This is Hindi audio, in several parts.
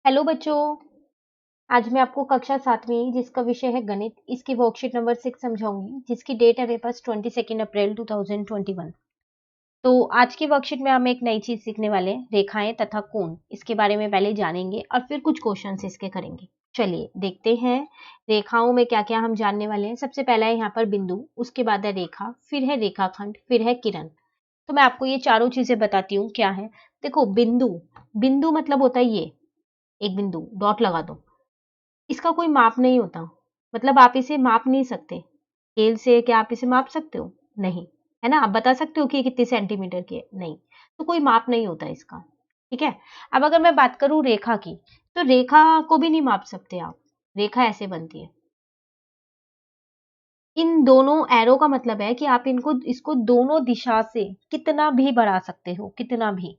हेलो बच्चों। आज मैं आपको कक्षा 7वीं जिसका विषय है गणित, इसकी वर्कशीट नंबर 6 समझाऊंगी, जिसकी डेट है मेरे पास 22 अप्रैल 2021। तो आज की वर्कशीट में हम एक नई चीज सीखने वाले हैं, रेखाएं तथा कोण। इसके बारे में पहले जानेंगे और फिर कुछ क्वेश्चंस इसके करेंगे। चलिए देखते हैं रेखाओं में क्या क्या हम जानने वाले हैं। सबसे पहला है यहाँ पर बिंदु, उसके बाद है रेखा, फिर है रेखाखंड, फिर है किरण। तो मैं आपको ये चारों चीजें बताती हूँ क्या है। देखो बिंदु, बिंदु मतलब होता है ये एक बिंदु, डॉट लगा दो। इसका कोई माप नहीं होता, मतलब आप इसे माप नहीं सकते। स्केल से क्या आप इसे माप सकते हो? नहीं। है ना, आप बता सकते हो कि ये कितने सेंटीमीटर की है? नहीं। तो कोई माप नहीं होता इसका। ठीक है। अब अगर मैं बात करूं रेखा की, तो रेखा को भी नहीं माप सकते आप। रेखा ऐसे बनती है। इन दोनों एरो का मतलब है कि आप इनको इसको दोनों दिशा से कितना भी बढ़ा सकते हो, कितना भी।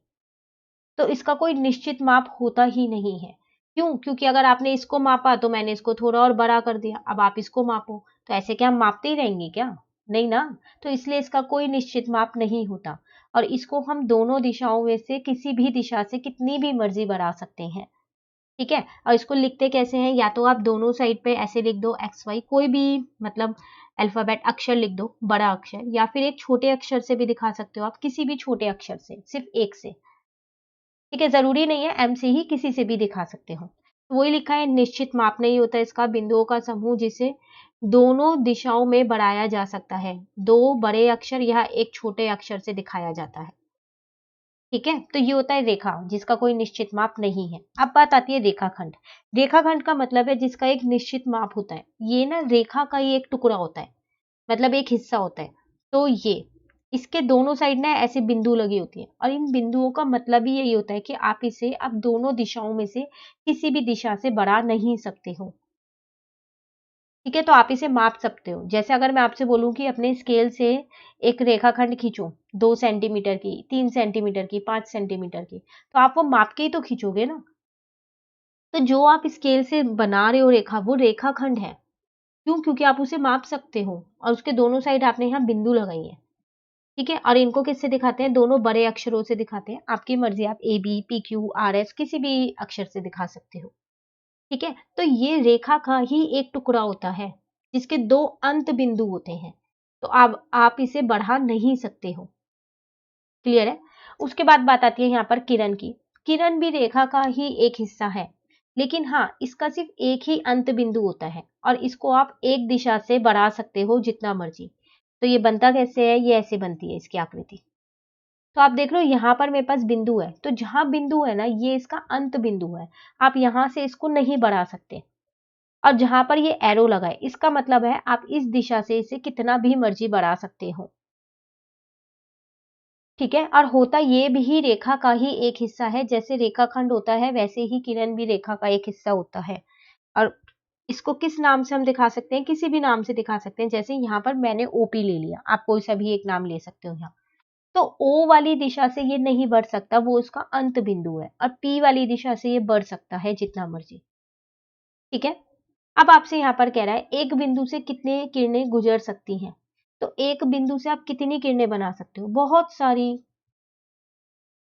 तो इसका कोई निश्चित माप होता ही नहीं है। क्यों? क्योंकि अगर आपने इसको मापा तो मैंने इसको थोड़ा और बड़ा कर दिया। अब आप इसको मापो, तो ऐसे क्या हम मापते ही रहेंगे क्या? नहीं ना। तो इसलिए इसका कोई निश्चित माप नहीं होता। और इसको हम दोनों दिशाओं में से किसी भी दिशा से कितनी भी मर्जी बढ़ा सकते हैं। ठीक है। और इसको लिखते कैसे हैं? या तो आप दोनों साइड पे ऐसे लिख दो एक्स वाई, कोई भी मतलब अल्फाबेट अक्षर लिख दो, बड़ा अक्षर, या फिर एक छोटे अक्षर से भी दिखा सकते हो आप, किसी भी छोटे अक्षर से, सिर्फ एक से। ठीक है, जरूरी नहीं है एम से ही, किसी से भी दिखा सकते हो। तो वही लिखा है, निश्चित माप नहीं होता इसका, बिंदुओं का समूह जिसे दोनों दिशाओं में बढ़ाया जा सकता है, दो बड़े अक्षर या एक छोटे अक्षर से दिखाया जाता है। ठीक है, तो ये होता है रेखा, जिसका कोई निश्चित माप नहीं है। अब बात आती है रेखाखंड। रेखाखंड का मतलब है जिसका एक निश्चित माप होता है। ये ना रेखा का ही एक टुकड़ा होता है, मतलब एक हिस्सा होता है। तो ये इसके दोनों साइड ना ऐसे बिंदु लगी होती है, और इन बिंदुओं का मतलब ही यही होता है कि आप इसे अब दोनों दिशाओं में से किसी भी दिशा से बढ़ा नहीं सकते हो। ठीक है, तो आप इसे माप सकते हो। जैसे अगर मैं आपसे बोलूं कि अपने स्केल से एक रेखाखंड खींचो, 2 सेंटीमीटर की, 3 सेंटीमीटर की, 5 सेंटीमीटर की, तो आप वो माप के ही तो खींचोगे ना। तो जो आप स्केल से बना रहे हो रेखा, वो रेखाखंड है। क्यों? क्योंकि आप उसे माप सकते हो, और उसके दोनों साइड आपने यहाँ बिंदु लगाई है। ठीक है, और इनको किससे दिखाते हैं? दोनों बड़े अक्षरों से दिखाते हैं। आपकी मर्जी, आप A B P Q R S किसी भी अक्षर से दिखा सकते हो। ठीक है, तो ये रेखा का ही एक टुकड़ा होता है, जिसके दो अंत बिंदु होते हैं। तो अब आप इसे बढ़ा नहीं सकते हो। क्लियर है? उसके बाद बात आती है यहाँ पर किरण की। किरण भी रेखा का ही एक हिस्सा है, लेकिन हाँ, इसका सिर्फ एक ही अंत बिंदु होता है, और इसको आप एक दिशा से बढ़ा सकते हो जितना मर्जी। तो ये बनता कैसे है? ये ऐसे बनती है इसकी आकृति। तो आप देख लो, यहाँ पर मेरे पास बिंदु है, तो जहां बिंदु है ना, ये इसका अंत बिंदु है। आप यहां से इसको नहीं बढ़ा सकते। और जहां पर ये एरो लगा है, इसका मतलब है आप इस दिशा से इसे कितना भी मर्जी बढ़ा सकते हो। ठीक है, और होता ये भी रेखा का ही एक हिस्सा है। जैसे रेखाखंड होता है, वैसे ही किरण भी रेखा का एक हिस्सा होता है। और इसको किस नाम से हम दिखा सकते हैं? किसी भी नाम से दिखा सकते हैं। जैसे यहाँ पर मैंने ओपी ले लिया, आप कोई सा भी एक नाम ले सकते हो यहाँ। तो ओ वाली दिशा से ये नहीं बढ़ सकता, वो उसका अंत बिंदु है। और पी वाली दिशा से ये बढ़ सकता है जितना मर्जी। ठीक है। अब आपसे यहाँ पर कह रहा है एक बिंदु से कितने किरणें गुजर सकती हैं। तो एक बिंदु से आप कितनी किरणें बना सकते हो? बहुत सारी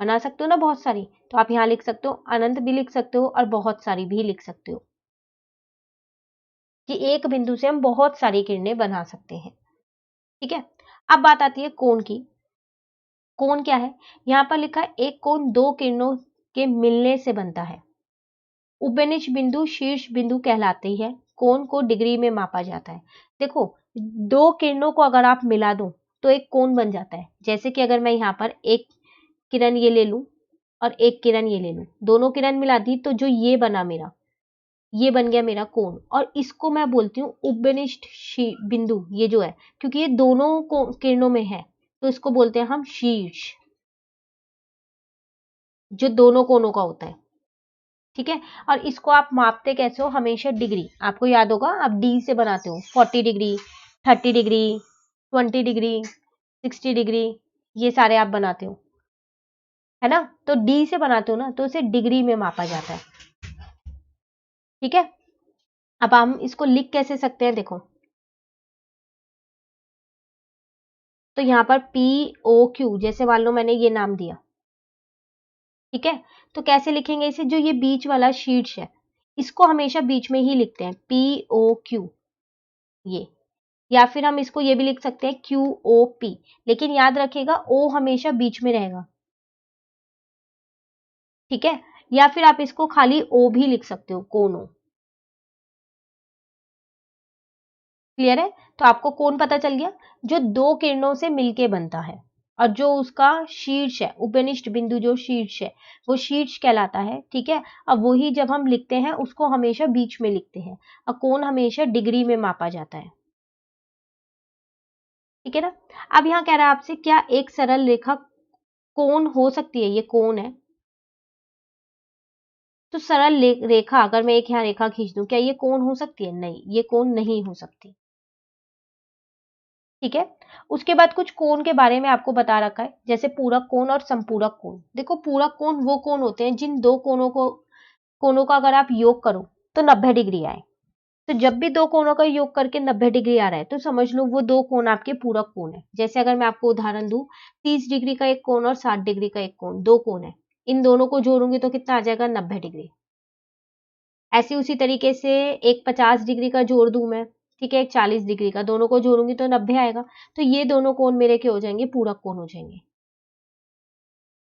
बना सकते हो ना, बहुत सारी। तो आप यहाँ लिख सकते हो, अनंत भी लिख सकते हो और बहुत सारी भी लिख सकते हो, कि एक बिंदु से हम बहुत सारी किरणें बना सकते हैं। ठीक है। अब बात आती है कोण की। कोण क्या है? यहाँ पर लिखा है एक कोण दो किरणों के मिलने से बनता है। उपनिच बिंदु शीर्ष बिंदु कहलाती है। कोण को डिग्री में मापा जाता है। देखो, दो किरणों को अगर आप मिला दो तो एक कोण बन जाता है। जैसे कि अगर मैं यहाँ पर एक किरण ये ले लूं और एक किरण ये ले लूं, दोनों किरण मिला दी, तो जो ये बना मेरा, ये बन गया मेरा कोण। और इसको मैं बोलती हूँ उपनिष्ठ बिंदु, ये जो है, क्योंकि ये दोनों किरणों में है, तो इसको बोलते हैं हम शीर्ष, जो दोनों कोणों का होता है। ठीक है। और इसको आप मापते कैसे हो? हमेशा डिग्री। आपको याद होगा, आप डी से बनाते हो, 40 डिग्री, 30 डिग्री, 20 डिग्री, 60 डिग्री, ये सारे आप बनाते हो, है ना। तो डी से बनाते हो ना, तो इसे डिग्री में मापा जाता है। ठीक है। अब हम इसको लिख कैसे सकते हैं? देखो, तो यहाँ पर पी ओ क्यू, जैसे मान लो मैंने ये नाम दिया, ठीक है, तो कैसे लिखेंगे इसे, जो ये बीच वाला शीर्ष है इसको हमेशा बीच में ही लिखते हैं, POQ ये, या फिर हम इसको ये भी लिख सकते हैं QOP, लेकिन याद रखिएगा O हमेशा बीच में रहेगा। ठीक है, या फिर आप इसको खाली O भी लिख सकते हो, कोनो। क्लियर है, तो आपको कोण पता चल गया, जो दो किरणों से मिलके बनता है और जो उसका शीर्ष है, उपनिष्ठ बिंदु जो शीर्ष है वो शीर्ष कहलाता है। ठीक है, अब वही जब हम लिखते हैं उसको हमेशा बीच में लिखते हैं और कोण हमेशा डिग्री में मापा जाता है। ठीक है ना, अब यहाँ कह रहा है आपसे क्या एक सरल रेखा कोण हो सकती है, ये कोण है, तो सरल रेखा अगर मैं एक यहाँ रेखा खींच दूं क्या ये कोण हो सकती है, नहीं, ये कोण नहीं हो सकती। ठीक है, उसके बाद कुछ कोण के बारे में आपको बता रखा है, जैसे पूरक कोण और संपूरक कोण। देखो पूरक कोण वो कोण होते हैं जिन दो कोणों का अगर आप योग करो तो 90 डिग्री आए। तो जब भी दो कोणों का योग करके 90 डिग्री आ रहा है तो समझ लो वो दो कोण आपके पूरक कोण है। जैसे अगर मैं आपको उदाहरण दूं, 30 डिग्री का एक कोण और 60 डिग्री का एक कोण, दो कोण है, इन दोनों को जोड़ूंगी तो कितना आ जाएगा, 90 डिग्री। ऐसे उसी तरीके से एक 50 डिग्री का जोड़ दूं मैं, ठीक है, एक 40 डिग्री का, दोनों को जोड़ूंगी तो 90 आएगा। तो ये दोनों कोण मेरे क्या हो जाएंगे, पूरक कोण हो जाएंगे।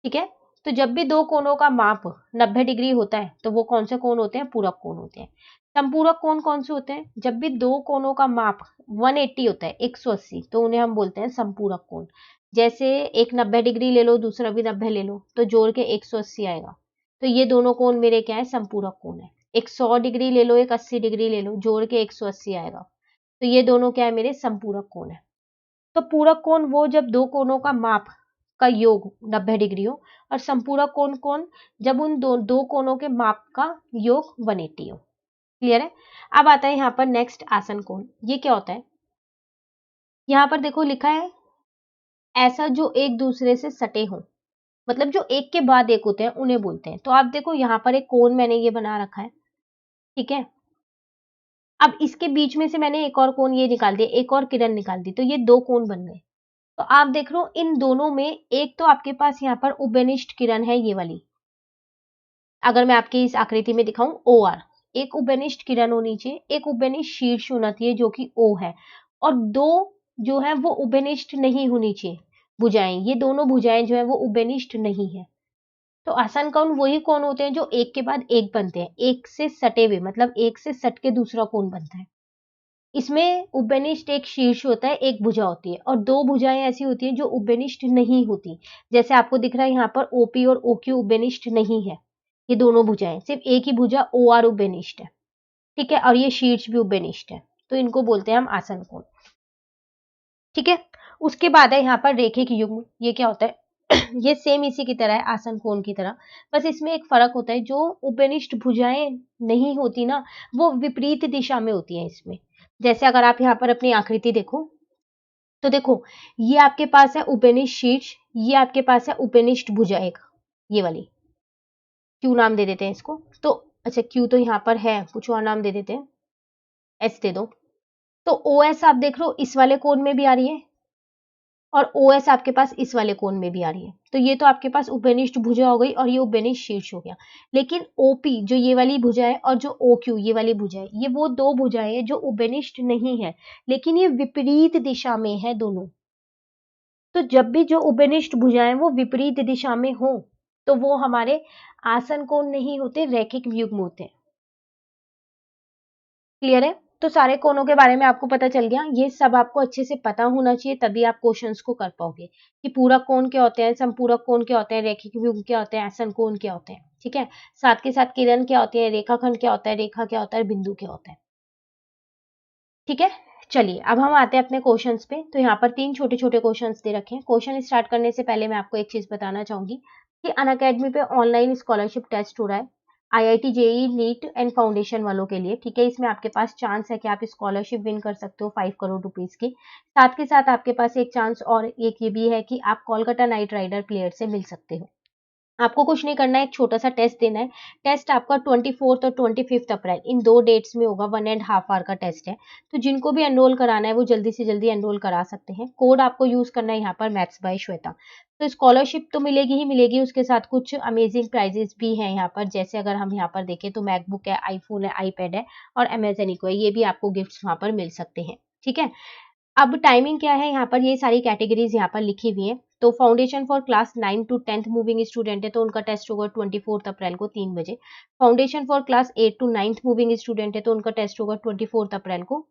ठीक है, तो जब भी दो कोणों का माप 90 डिग्री होता है तो वो कौन से कोण होते हैं, पूरक कोण होते हैं। संपूरक कोण कौन से होते हैं, जब भी दो कोणों का माप 180 होता है, 180, तो उन्हें हम बोलते हैं संपूरक कोण। जैसे एक 90 डिग्री ले लो, दूसरा भी 90 ले लो, तो जोड़ के 180 आएगा। तो ये दोनों कोण मेरे क्या है, संपूरक कोण है। एक 100 डिग्री ले लो, एक 80 डिग्री ले लो, जोड़ के 180 आएगा। तो ये दोनों क्या है, मेरे संपूरक कोण है। तो पूरक कोण वो जब दो कोणों का माप का योग 90 डिग्री हो, और संपूरक कोण कौन, जब उन दो कोणों के माप का योग 180 हो। क्लियर है, अब आता है यहाँ पर नेक्स्ट आसन कोण। ये क्या होता है, यहाँ पर देखो लिखा है ऐसा जो एक दूसरे से सटे हो, मतलब जो एक के बाद एक होते हैं उन्हें बोलते हैं। तो आप देखो यहाँ पर एक कोण मैंने ये बना रखा है। ठीक है, अब इसके बीच में से मैंने एक और कोण ये निकाल दिया, एक और किरण निकाल दी, तो ये दो कोण बन गए। तो आप देख रहे हो इन दोनों में एक तो आपके पास यहाँ पर उभयनिष्ठ किरण है, ये वाली, अगर मैं आपकी इस आकृति में दिखाऊं OR, एक उभयनिष्ठ किरण होनी चाहिए, एक उभयनिष्ठ शीर्ष होना चाहिए जो कि O है, और दो जो है वो उभयनिष्ठ नहीं होनी चाहिए भुजाएं, ये दोनों भुजाएं जो है वो उभयनिष्ठ नहीं है। तो आसन कोण वही कोण होते हैं जो एक के बाद एक बनते हैं, एक से सटे हुए, मतलब एक से सट के दूसरा कोण बनता है। इसमें उभयनिष्ठ एक शीर्ष होता है, एक भुजा होती है, और दो भुजाएं ऐसी होती हैं जो उभयनिष्ठ नहीं होती। जैसे आपको दिख रहा है यहाँ पर OP और OQ उभयनिष्ठ नहीं है, ये दोनों भुजाएं, सिर्फ एक ही भुजा OR उभयनिष्ठ है। ठीक है, और ये शीर्ष भी उभयनिष्ठ है, तो इनको बोलते हैं हम आसन कोण। ठीक है, उसके बाद है यहाँ पर रेखिक युग्म। ये क्या होता है ये सेम इसी की तरह है, आसन कोण की तरह, बस इसमें एक फर्क होता है, जो उभयनिष्ठ भुजाएं नहीं होती ना, वो विपरीत दिशा में होती हैं इसमें। जैसे अगर आप यहाँ पर अपनी आकृति देखो, तो देखो ये आपके पास है उभयनिष्ठ शीर्ष, ये आपके पास है उभयनिष्ठ भुजा एक, ये वाली, क्यू नाम दे देते हैं इसको। तो अच्छा, क्यू तो यहाँ पर है, कुछ और नाम दे देते हैं, एस दे दो। तो OS आप देख लो इस वाले कोण में भी आ रही है, और OS आपके पास इस वाले कोण में भी आ रही है। तो ये तो आपके पास उभयनिष्ठ भुजा हो गई और ये उभयनिष्ठ शीर्ष हो गया। लेकिन OP जो ये वाली भुजा है और जो OQ ये वाली भुजा है, ये वो दो भुजाएं हैं जो उभयनिष्ठ नहीं है, लेकिन ये विपरीत दिशा में है दोनों। तो जब भी जो उभयनिष्ठ भुजाएं वो विपरीत दिशा में हो, तो वो हमारे आसन कोण नहीं होते, रैखिक युग्म होते हैं। क्लियर है, तो सारे कोणों के बारे में आपको पता चल गया। ये सब आपको अच्छे से पता होना चाहिए, तभी आप क्वेश्चंस को कर पाओगे कि पूरक कोण क्या होते हैं, संपूरक कोण क्या होते हैं, रैखिक युग्म क्या होते हैं, आसन कोण क्या होते हैं। ठीक है, साथ के साथ किरण क्या होती है, रेखाखंड क्या होता है, रेखा क्या होता है, बिंदु क्या होता है। ठीक है, चलिए अब हम आते हैं अपने क्वेश्चंस पे। तो यहाँ पर 3 छोटे छोटे क्वेश्चंस दे रखे हैं। क्वेश्चन स्टार्ट करने से पहले मैं आपको एक चीज बताना चाहूंगी कि अनअकैडमी पे ऑनलाइन स्कॉलरशिप टेस्ट हो रहा है, IIT JEE neat and foundation वालों के लिए। ठीक है, इसमें आपके पास चांस है कि आप स्कॉलरशिप विन कर सकते हो 5 करोड़ रुपीज की। साथ के साथ आपके पास एक चांस और एक ये भी है कि आप कोलकाता नाइट राइडर प्लेयर से मिल सकते हो। आपको कुछ नहीं करना है, एक छोटा सा टेस्ट देना है। टेस्ट आपका 24 और 25 अप्रैल इन 2 डेट्स में होगा, 1.5 आवर का टेस्ट है। तो जिनको भी एनरोल कराना है वो जल्दी से जल्दी एनरोल करा सकते हैं। कोड आपको यूज़ करना है यहाँ पर मैथ्स बाय श्वेता। तो स्कॉलरशिप तो मिलेगी ही मिलेगी, उसके साथ कुछ अमेजिंग प्राइजेस भी हैं यहाँ पर। जैसे अगर हम यहाँ पर देखें तो मैकबुक है, आईफ़ोन है, आईपैड है और अमेज़न इको है, ये भी आपको गिफ्ट्स वहाँ पर मिल सकते हैं। ठीक है? अब टाइमिंग क्या है यहाँ पर, ये सारी कैटेगरीज यहाँ पर लिखी हुई है। तो foundation for class 9 to 10th moving student है तो उनका टेस्ट होगा 24 अप्रैल को 3 बजे। Foundation for class 8 to 9th moving student है तो उनका टेस्ट होगा 24 अप्रैल को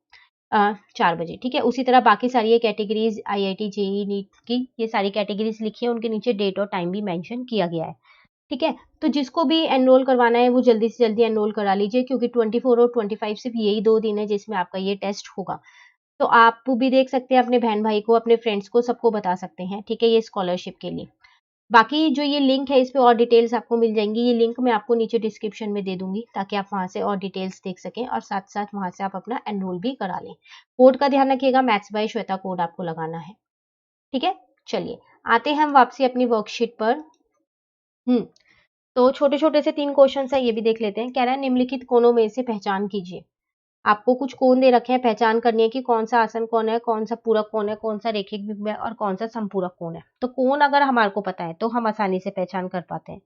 4 बजे। ठीक है, उसी तरह बाकी सारी ये कैटेगरीज आईआईटी जेई नीट की ये सारी कैटेगरीज लिखी है, उनके नीचे डेट और टाइम भी मेंशन किया गया है। ठीक है, तो जिसको भी एनरोल करवाना है वो जल्दी से जल्दी एनरोल करा लीजिए, क्योंकि 24 और 25 सिर्फ यही 2 दिन है जिसमें आपका ये टेस्ट होगा। तो आप भी देख सकते हैं, अपने बहन भाई को, अपने फ्रेंड्स को, सबको बता सकते हैं। ठीक है, ये स्कॉलरशिप के लिए। बाकी जो ये लिंक है इस पे और डिटेल्स आपको मिल जाएंगी। ये लिंक मैं आपको नीचे डिस्क्रिप्शन में दे दूंगी ताकि आप वहां से और डिटेल्स देख सकें और साथ साथ वहां से आप अपना एनरोल भी करा लें। कोड का ध्यान रखिएगा, मैथ्स बाय श्वेता कोड आपको लगाना है। ठीक है, चलिए आते हैं हम वापसी अपनी वर्कशीट पर। तो छोटे छोटे से 3 क्वेश्चन है, ये भी देख लेते हैं। कह रहा है निम्नलिखित कोनों में से पहचान कीजिए। आपको कुछ कोण दे रखे हैं, पहचान करनी है कि कौन सा आसन कोण है, कौन सा पूरक कोण है, कौन सा रेखिक बिंब है और कौन सा संपूरक कोण है। तो कोण अगर हमारे को पता है तो हम आसानी से पहचान कर पाते हैं,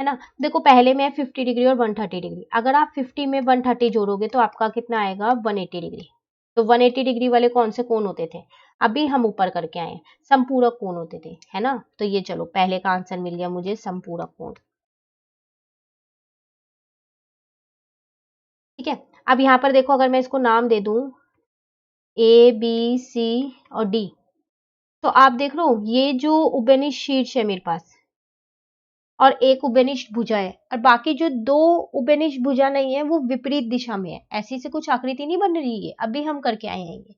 है ना। देखो पहले में 50 डिग्री और 130 डिग्री, अगर आप 50 में 130 जोड़ोगे तो आपका कितना आएगा 180 डिग्री। तो 180 डिग्री वाले कौन से कोण होते थे, अभी हम ऊपर करके आए, संपूरक कोण होते थे, है ना। तो ये चलो पहले का आंसर मिल गया मुझे, संपूरक कोण। ठीक है, अब यहाँ पर देखो अगर मैं इसको नाम दे दूं ए बी सी और डी, तो आप देख लो ये जो उबेनिश शीर्ष है मेरे पास और एक उबेनिश भुजा है, और बाकी जो 2 उबेनिश भुजा नहीं है वो विपरीत दिशा में है। ऐसी से कुछ आकृति नहीं बन रही है, अभी हम करके आए हैं ये,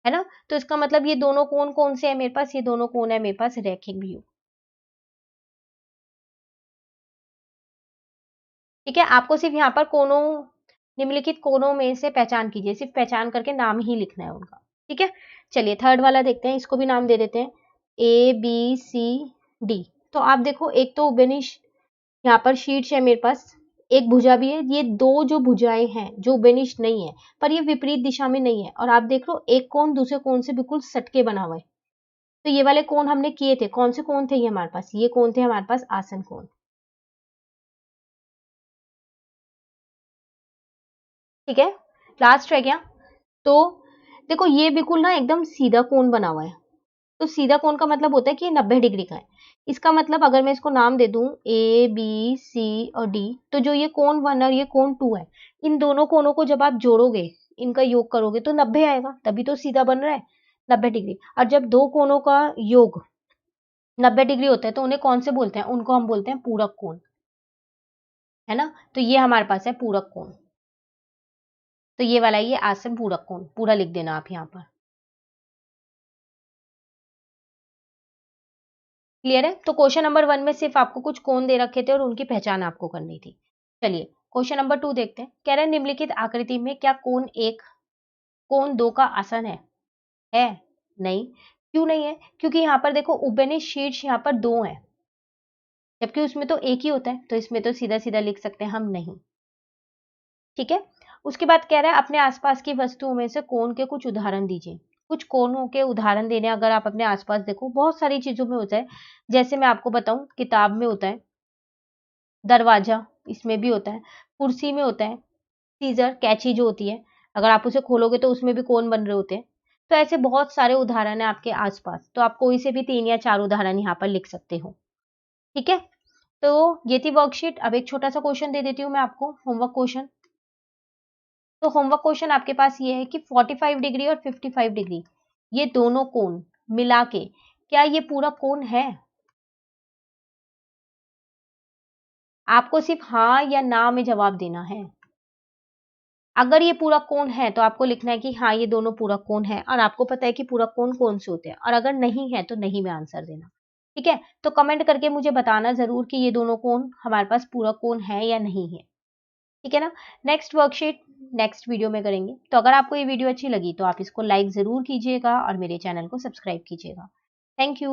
है ना। तो इसका मतलब ये दोनों कोण कौन से है मेरे पास, ये दोनों कोण है मेरे पास रैखिक व्यू। ठीक है, आपको सिर्फ यहाँ पर कोणों, निम्नलिखित कोणों में से पहचान कीजिए, सिर्फ पहचान करके नाम ही लिखना है उनका। ठीक है, चलिए थर्ड वाला देखते हैं, इसको भी नाम दे देते हैं ए बी सी डी। तो आप देखो एक तो बेनिश यहाँ पर शीर्ष है मेरे पास, एक भुजा भी है, ये 2 जो भुजाएं हैं जो बेनिश नहीं है पर ये विपरीत दिशा में नहीं है, और आप देख लो एक कोण दूसरे कोण से बिल्कुल सटके बना हुआ है। तो ये वाले कोण हमने किए थे, कौन से कोण थे ये हमारे पास, ये कोण थे हमारे पास आसन कोण। ठीक है, लास्ट रह गया। तो देखो ये बिल्कुल ना एकदम सीधा कोण बना हुआ है, तो सीधा कोण का मतलब होता है कि ये 90 डिग्री का है। इसका मतलब अगर मैं इसको नाम दे दूं ए बी सी और डी, तो जो ये कोण 1 और ये कोण 2 है, इन दोनों कोणों को जब आप जोड़ोगे, इनका योग करोगे तो 90 आएगा, तभी तो सीधा बन रहा है 90 डिग्री। और जब दो कोणों का योग 90 डिग्री होता है तो उन्हें कौन से बोलते हैं, उनको हम बोलते हैं पूरक कोण, है ना। तो ये हमारे पास है पूरक कोण। तो ये वाला ये आसन पूरक कोण पूरा लिख देना आप यहाँ पर। क्लियर है, तो क्वेश्चन नंबर 1 में सिर्फ आपको कुछ कोण दे रखे थे और उनकी पहचान आपको करनी थी। चलिए क्वेश्चन नंबर 2 देखते हैं। कह रहे हैं निम्नलिखित आकृति में क्या कोण 1 कोण 2 का आसन है नहीं। क्यों नहीं है, क्योंकि यहाँ पर देखो उबेनिश शीर्ष यहाँ पर 2 है, जबकि उसमें तो एक ही होता है, तो इसमें तो सीधा सीधा लिख सकते हैं हम नहीं। ठीक है, उसके बाद कह रहा है अपने आसपास की वस्तुओं में से कोण के कुछ उदाहरण दीजिए। कुछ कोणों के उदाहरण देने, अगर आप अपने आसपास देखो बहुत सारी चीजों में होता है। जैसे मैं आपको बताऊं, किताब में होता है, दरवाजा इसमें भी होता है, कुर्सी में होता है, सीजर कैंची जो होती है, अगर आप उसे खोलोगे तो उसमें भी कोण बन रहे होते हैं। तो ऐसे बहुत सारे उदाहरण है आपके आसपास, तो आप कोई से भी 3 या 4 उदाहरण यहाँ पर लिख सकते हो। ठीक है, तो ये थी वर्कशीट। अब एक छोटा सा क्वेश्चन दे देती हूँ मैं आपको, होमवर्क क्वेश्चन। तो होमवर्क क्वेश्चन आपके पास ये है कि 45 डिग्री और 55 डिग्री ये दोनों कोण मिला के क्या ये पूरा कोण है। आपको सिर्फ हाँ या ना में जवाब देना है। अगर ये पूरा कोण है तो आपको लिखना है कि हाँ ये दोनों पूरा कोण है, और आपको पता है कि पूरा कोण कौन से होते हैं, और अगर नहीं है तो नहीं में आंसर देना। ठीक है, तो कमेंट करके मुझे बताना जरूर कि ये दोनों कोण हमारे पास पूरा कोण है या नहीं है। ठीक है ना, नेक्स्ट वर्कशीट नेक्स्ट वीडियो में करेंगे। तो अगर आपको ये वीडियो अच्छी लगी तो आप इसको लाइक जरूर कीजिएगा और मेरे चैनल को सब्सक्राइब कीजिएगा। Thank you.